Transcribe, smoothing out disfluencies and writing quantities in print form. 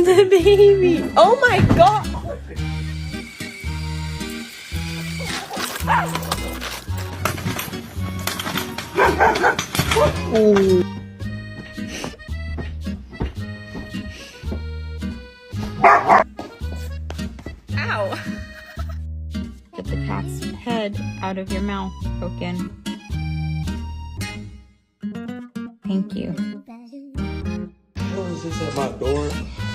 the baby. Oh my god. Oh. Ow. Get the cat's head out of your mouth, Broken. Thank you. What is this at my door?